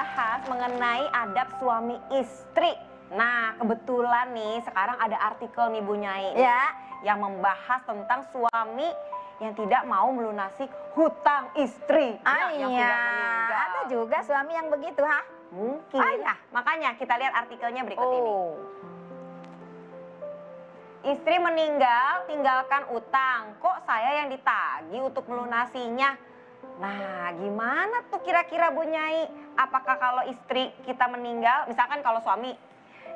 bahas mengenai adab suami istri. Nah, kebetulan nih sekarang ada artikel nih Bu Nyai Ya. yang membahas tentang suami yang tidak mau melunasi hutang istri yang sudah meninggal. Ada juga suami yang begitu, ha? Mungkin. Makanya kita lihat artikelnya berikut ini. Istri meninggal, tinggalkan utang. Kok saya yang ditagih untuk melunasinya? Nah, gimana tuh kira-kira Bu Nyai? Apakah kalau istri kita meninggal, misalkan kalau suami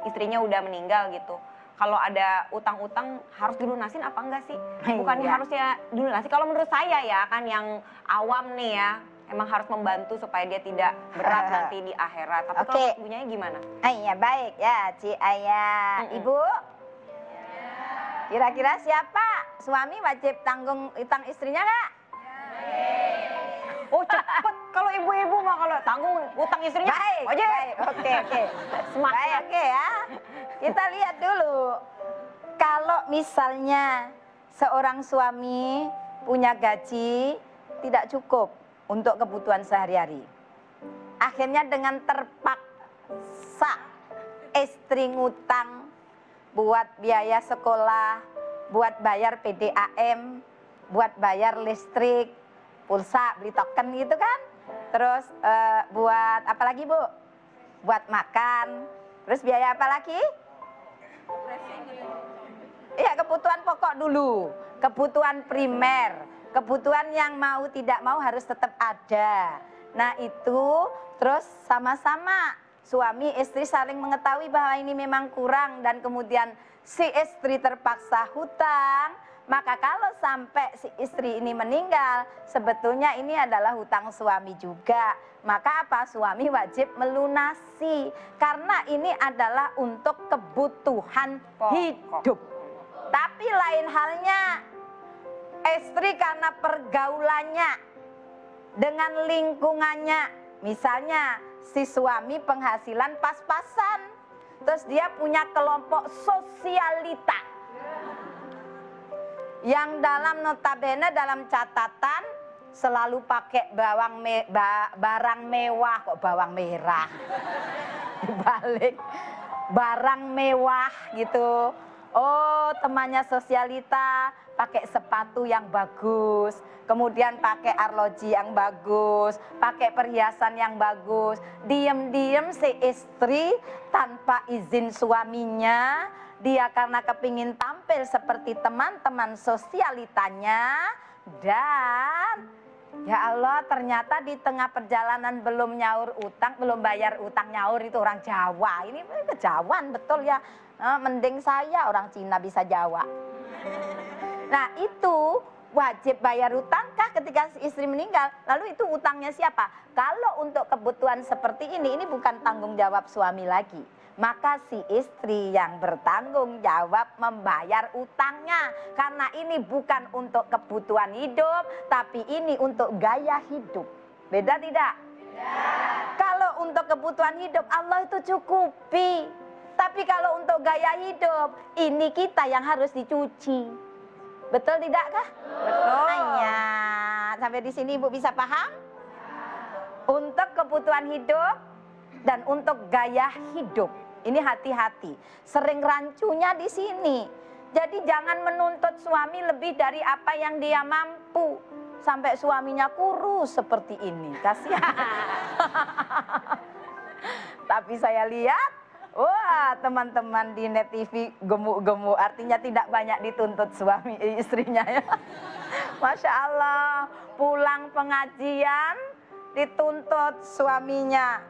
istrinya udah meninggal gitu, kalau ada utang-utang harus dilunasin apa enggak sih? Bukannya harusnya dilunasi. Kalau menurut saya ya kan yang awam nih ya, emang harus membantu supaya dia tidak berat nanti di akhirat. Tapi kalau Bu Nyai gimana? Iya baik ya, Ci Ayah. Ibu? Kira-kira siapa suami wajib tanggung utang istrinya nggak? Oh cepet, kalau ibu-ibu mah kalau tanggung utang istrinya. Baik, oke. Baik, oke ya. Kita lihat dulu. Kalau misalnya seorang suami punya gaji tidak cukup untuk kebutuhan sehari-hari. Akhirnya dengan terpaksa istri ngutang buat biaya sekolah, buat bayar PDAM, buat bayar listrik, pulsa, beli token gitu kan. Terus buat apa lagi Bu? Buat makan. Terus biaya apa lagi? Iya, kebutuhan pokok dulu. Kebutuhan primer. Kebutuhan yang mau tidak mau harus tetap ada. Nah itu terus sama-sama suami istri saling mengetahui bahwa ini memang kurang dan kemudian si istri terpaksa hutang. Maka kalau sampai si istri ini meninggal, sebetulnya ini adalah hutang suami juga. Maka apa? Suami wajib melunasi. Karena ini adalah untuk kebutuhan hidup. Tapi lain halnya, istri karena pergaulannya dengan lingkungannya. Misalnya si suami penghasilan pas-pasan. Terus dia punya kelompok sosialita. Yang dalam notabene dalam catatan selalu pakai barang mewah, kok bawang merah dibalik barang mewah gitu. Oh, temannya sosialita pakai sepatu yang bagus, kemudian pakai arloji yang bagus, pakai perhiasan yang bagus. Diam-diam si istri tanpa izin suaminya, dia karena kepingin tampil seperti teman-teman sosialitanya, dan ya Allah ternyata di tengah perjalanan belum nyaur utang, belum bayar utang. Nyaur itu orang Jawa, ini kejauhan betul ya. Mending saya orang Cina bisa Jawa. Nah itu wajib bayar utangkah ketika istri meninggal? Lalu itu utangnya siapa? Kalau untuk kebutuhan seperti ini bukan tanggung jawab suami lagi. Maka si istri yang bertanggung jawab membayar utangnya. Karena ini bukan untuk kebutuhan hidup, tapi ini untuk gaya hidup. Beda tidak? Beda. Kalau untuk kebutuhan hidup Allah itu cukupi. Tapi kalau untuk gaya hidup, ini kita yang harus dicuci. Betul tidak kah? Betul. Hanya sampai di sini Ibu bisa paham? Untuk kebutuhan hidup dan untuk gaya hidup. Ini hati-hati. Sering rancunya di sini. Jadi jangan menuntut suami lebih dari apa yang dia mampu. Sampai suaminya kurus seperti ini. Kasihan. Tapi saya lihat, wah teman-teman di Net TV gemuk-gemuk. Artinya tidak banyak dituntut suami istrinya ya. Masya Allah. Pulang pengajian dituntut suaminya.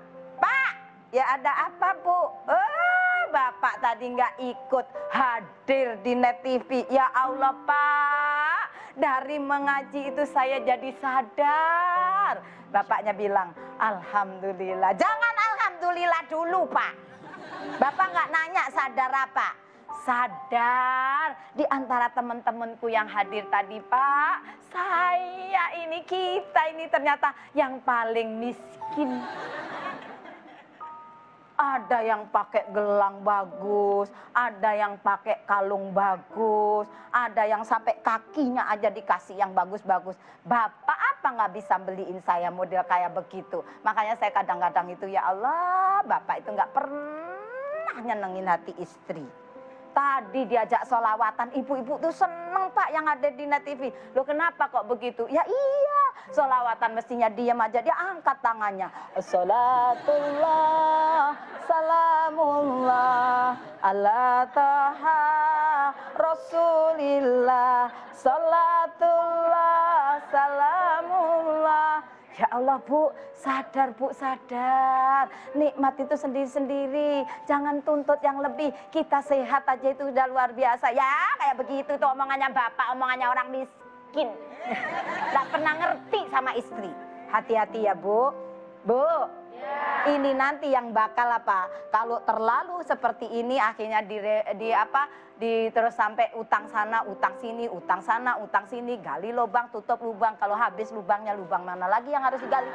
Pak, ya ada apa Bu? Bapak tadi nggak ikut hadir di Net TV. Ya Allah Pak, dari mengaji itu saya jadi sadar. Bapaknya bilang, Alhamdulillah. Jangan Alhamdulillah dulu Pak. Bapak nggak nanya sadar apa? Sadar di antara teman-temanku yang hadir tadi Pak, saya ini, kita ini ternyata yang paling miskin. Ada yang pakai gelang bagus, ada yang pakai kalung bagus, ada yang sampai kakinya aja dikasih yang bagus-bagus. Bapak apa kenapa nggak bisa beliin saya model kayak begitu? Makanya saya kadang-kadang itu, ya Allah, Bapak itu nggak pernah nyenengin hati istri. Tadi diajak sholawatan, ibu-ibu tuh seneng Pak yang ada di Net TV. Loh kenapa kok begitu? Ya iya, sholawatan mestinya diam aja, dia angkat tangannya. Salatullah, salamullah, ala taha Rasulillah, salatullah, salamullah. Ya Allah Bu, sadar Bu, sadar. Nikmat itu sendiri-sendiri, jangan tuntut yang lebih. Kita sehat aja itu udah luar biasa. Ya kayak begitu tuh omongannya Bapak, omongannya orang miskin. Gak pernah ngerti sama istri. Hati-hati ya Bu. Bu, ini nanti yang bakal apa? Kalau terlalu seperti ini akhirnya terus sampai utang sana, utang sini, utang sana, utang sini, gali lubang, tutup lubang. Kalau habis lubangnya, lubang mana lagi yang harus digali?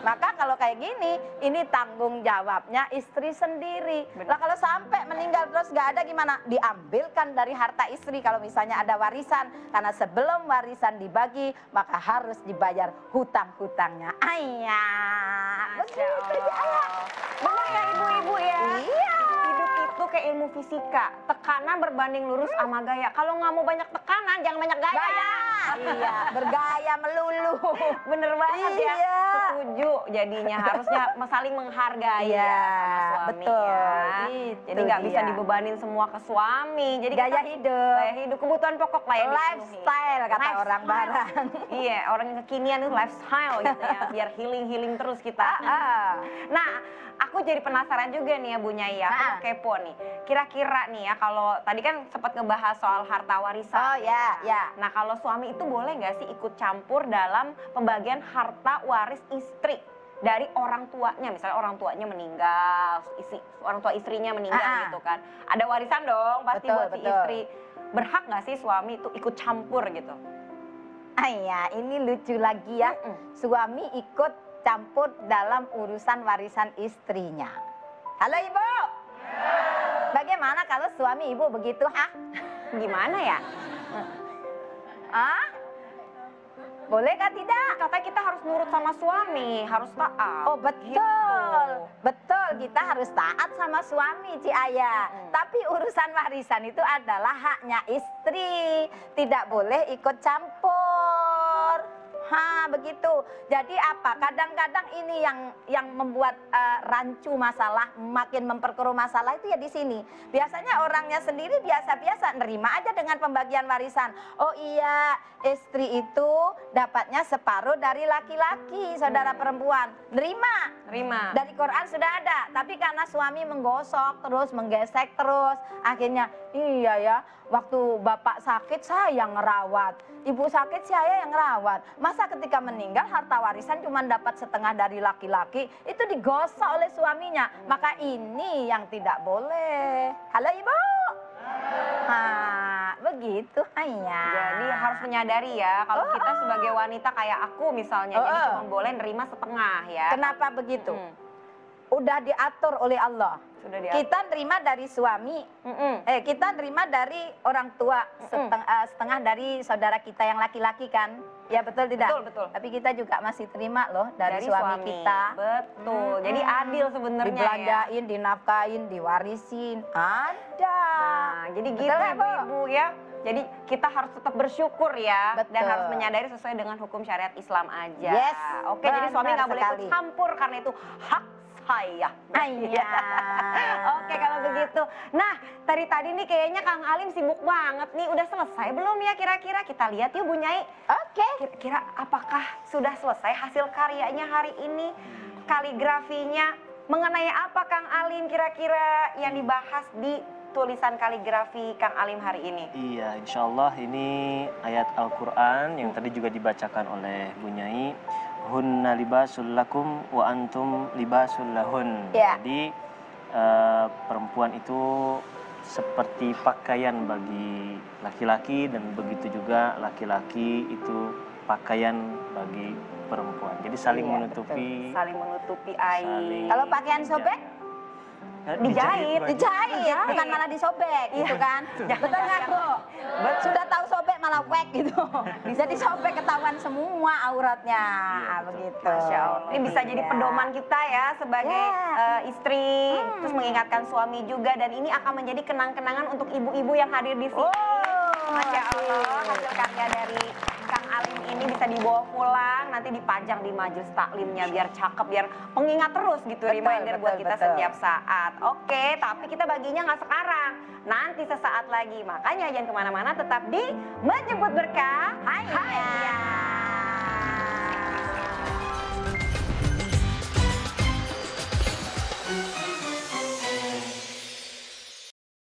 Maka kalau kayak gini, ini tanggung jawabnya istri sendiri. Lah kalau sampai meninggal terus gak ada gimana? Diambilkan dari harta istri kalau misalnya ada warisan. Karena sebelum warisan dibagi, maka harus dibayar hutang-hutangnya. Ayah, begitu ya. Benar ya ibu-ibu ya? Iya. Hidup itu kayak ilmu fisika, tekanan berbanding lurus sama gaya. Kalau nggak mau banyak tekanan, jangan banyak gaya. Iya, bergaya melulu. Bener banget ya. Iya. Setuju. Jadinya harusnya saling menghargai Iya, ya sama suami betul. ya. Itu Jadi nggak bisa dia. dibebanin semua ke suami. Jadi Gaya hidup. Gaya hidup, kebutuhan pokok lah yang dipenuhi. Lifestyle kata Lifestyle. orang barang. Iya, orang yang kekinian itu lifestyle gitu ya. Biar healing terus kita. Nah, aku jadi penasaran juga nih ya Bu Nyai, aku mau kepo nih. Kira-kira nih ya kalau tadi kan sempat ngebahas soal harta warisan. Oh ya, ya. Nah kalau suami itu boleh nggak sih ikut campur dalam pembagian harta waris istri dari orang tuanya? Misalnya orang tuanya meninggal, orang tua istrinya meninggal gitu kan. Ada warisan dong pasti buat si istri. Berhak nggak sih suami itu ikut campur gitu? Ya, ini lucu lagi ya. Suami ikut campur dalam urusan warisan istrinya. Halo Ibu. Bagaimana kalau suami Ibu begitu, hah? Gimana ya? Boleh tidak? Katanya kita harus nurut sama suami, harus taat. Oh betul, Gitu. betul kita harus taat sama suami Ci Ayah. Tapi urusan warisan itu adalah haknya istri, tidak boleh ikut campur. Begitu. Jadi apa? Kadang-kadang ini yang membuat rancu masalah, makin memperkeruh masalah itu ya di sini. Biasanya orangnya sendiri biasa-biasa nerima aja dengan pembagian warisan. Oh iya, istri itu dapatnya separuh dari laki-laki, saudara perempuan. Nerima. Dari Quran sudah ada, tapi karena suami menggosok terus, menggesek terus, akhirnya iya ya, waktu bapak sakit saya yang ngerawat, ibu sakit saya yang ngerawat. Masa ketika meninggal harta warisan cuma dapat setengah dari laki-laki, itu digosok oleh suaminya. Maka ini yang tidak boleh. Halo Ibu. Begitu hanya. Jadi harus menyadari ya, kalau kita sebagai wanita kayak aku misalnya, jadi cuma boleh nerima setengah ya. Kenapa begitu? Udah diatur oleh Allah. Sudah diatur. Kita nerima dari suami, kita nerima dari orang tua, setengah dari saudara kita yang laki-laki kan. Ya betul tidak? Betul. Tapi kita juga masih terima loh dari suami kita. Betul. Jadi adil sebenarnya Dibelanjain, dinafkain, diwarisin. Ada. Nah, jadi gitu Betul, Bu? ibu ya. Jadi kita harus tetap bersyukur ya. Betul. Dan harus menyadari sesuai dengan hukum syariat Islam aja. Yes, Oke, jadi suami benar nggak boleh ikut sekali. campur karena itu hak saya. Iya. Oke kalau begitu. Nah tadi nih kayaknya Kang Alim sibuk banget nih. Udah selesai belum ya kira-kira? Kita lihat yuk Bu Nyai. Oke. Kira-kira apakah sudah selesai hasil karyanya hari ini? Kaligrafinya mengenai apa Kang Alim kira-kira yang dibahas di tulisan kaligrafi Kang Alim hari ini? Iya, insya Allah ini ayat Al-Quran yang tadi juga dibacakan oleh Bu Nyai. Hunna libasul lakum wa antum libasul lahun. Ya. Jadi perempuan itu seperti pakaian bagi laki-laki dan begitu juga laki-laki itu pakaian bagi perempuan. Jadi saling Iya, menutupi. Saling menutupi aib. Kalau pakaian sobek? Dijahit. baju. Dijahit, bukan malah disobek gitu kan. Betul nggak, Bu? Sudah tahu sobek malah wek gitu. Jadi sobek ketahuan semua auratnya. Begitu. Masya Allah. Ini bisa jadi Iya. pedoman kita ya sebagai Ya. istri, terus mengingatkan suami juga, dan ini akan menjadi kenang-kenangan untuk ibu-ibu yang hadir di sini. Oh, Masya Allah, hasil karya dari Kang Alim ini bisa dibawa pulang, nanti dipajang di majelis taklimnya biar cakep, biar pengingat terus gitu, Betul, reminder buat betul, kita betul. setiap saat. Oke, tapi kita baginya nggak sekarang, nanti sesaat lagi. Makanya jangan kemana-mana, tetap di Menjemput Berkah. Hai.